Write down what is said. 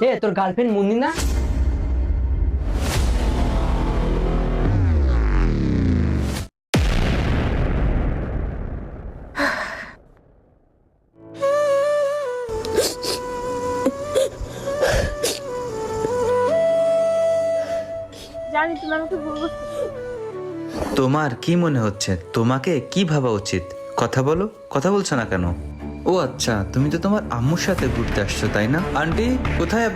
এ তোর গার্লফ্রেন্ড মুন্নি না? জানি তুমি আমাকে ভুল বুঝতেছো। তোমার কি মনে হচ্ছে? তোমাকে কি ভাবা উচিত? কথা বলো, কথা বলছো না কেন? ও আচ্ছা, তুমি তো তোমার আম্মুর সাথে ঘুরতে আসছো তাই না? আন্টি কোথায় আপনি?